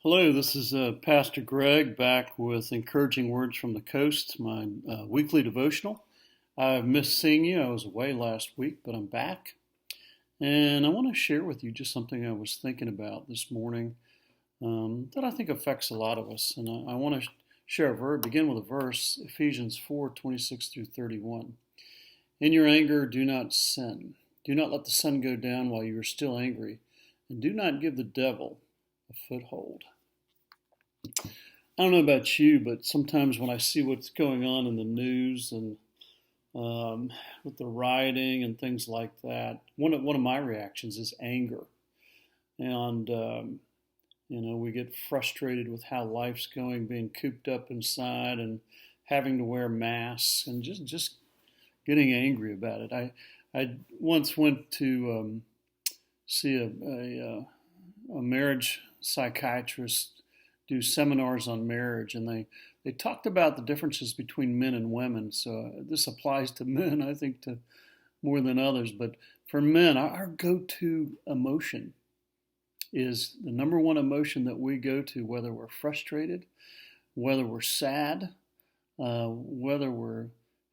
Hello, this is Pastor Greg back with Encouraging Words from the Coast, my weekly devotional. I've missed seeing you. I was away last week, but I'm back. And I want to share with you just something I was thinking about this morning that I think affects a lot of us. And I want to begin with a verse, Ephesians 4:26 through 31. In your anger, do not sin. Do not let the sun go down while you are still angry, and do not give the devil a foothold. I don't know about you, but sometimes when I see what's going on in the news and with the rioting and things like that, one of my reactions is anger, and we get frustrated with how life's going, being cooped up inside and having to wear masks and just getting angry about it. I once went to see a marriage psychiatrist do seminars on marriage, and they talked about the differences between men and women. So this applies to men, I think, to more than others. But for men, our go-to emotion is the number one emotion that we go to, whether we're frustrated, whether we're sad, whether we're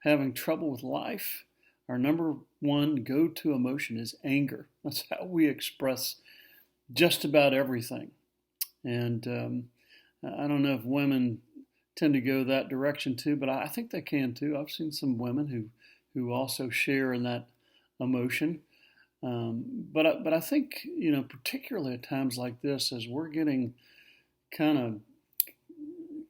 having trouble with life. Our number one go-to emotion is anger. That's how we express just about everything. And I don't know if women tend to go that direction too, but I think they can too. I've seen some women who also share in that emotion. But I think, particularly at times like this, as we're getting kind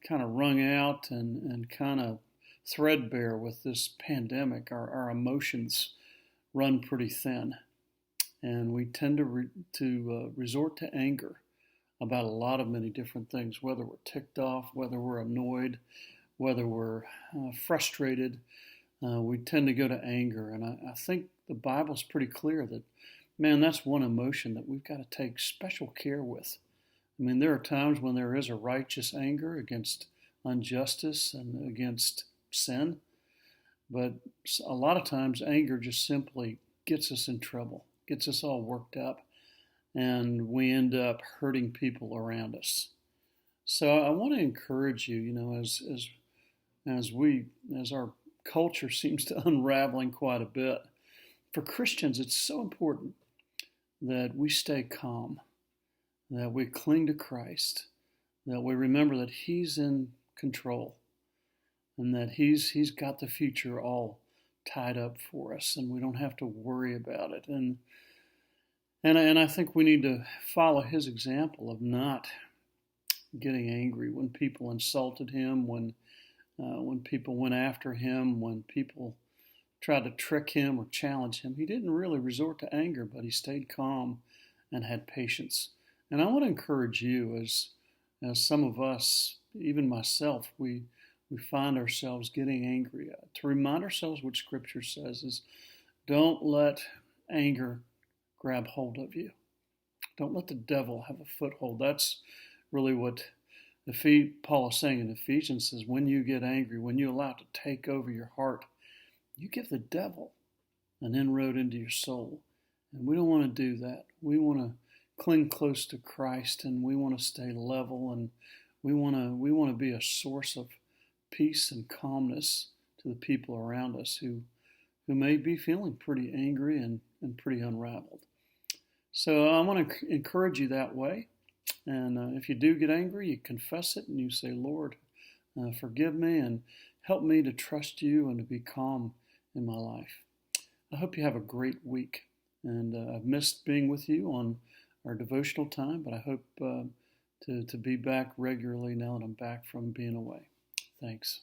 of wrung out and kind of threadbare with this pandemic, our emotions run pretty thin, and we tend to resort to anger about a lot of many different things, whether we're ticked off, whether we're annoyed, whether we're frustrated. We tend to go to anger. And I think the Bible's pretty clear that, man, that's one emotion that we've got to take special care with. I mean, there are times when there is a righteous anger against injustice and against sin, but a lot of times anger just simply gets us in trouble, gets us all worked up, and we end up hurting people around us. So I want to encourage you, as our culture seems to unraveling quite a bit, for Christians, it's so important that we stay calm, that we cling to Christ, that we remember that He's in control, and that He's got the future all tied up for us, and we don't have to worry about it. And I think we need to follow His example of not getting angry when people insulted Him, when people went after Him, when people tried to trick Him or challenge Him. He didn't really resort to anger, but He stayed calm and had patience. And I want to encourage you, as some of us, even myself, we find ourselves getting angry, to remind ourselves what Scripture says is, don't let anger grab hold of you. Don't let the devil have a foothold. That's really what Paul is saying in Ephesians, says when you get angry, when you allow it to take over your heart, you give the devil an inroad into your soul. And we don't want to do that. We want to cling close to Christ, and we want to stay level, and we want to be a source of peace and calmness to the people around us who may be feeling pretty angry and pretty unraveled. So I want to encourage you that way. And if you do get angry, you confess it and you say, Lord, forgive me and help me to trust you and to be calm in my life. I hope you have a great week. And I've missed being with you on our devotional time, but I hope to be back regularly now that I'm back from being away. Thanks.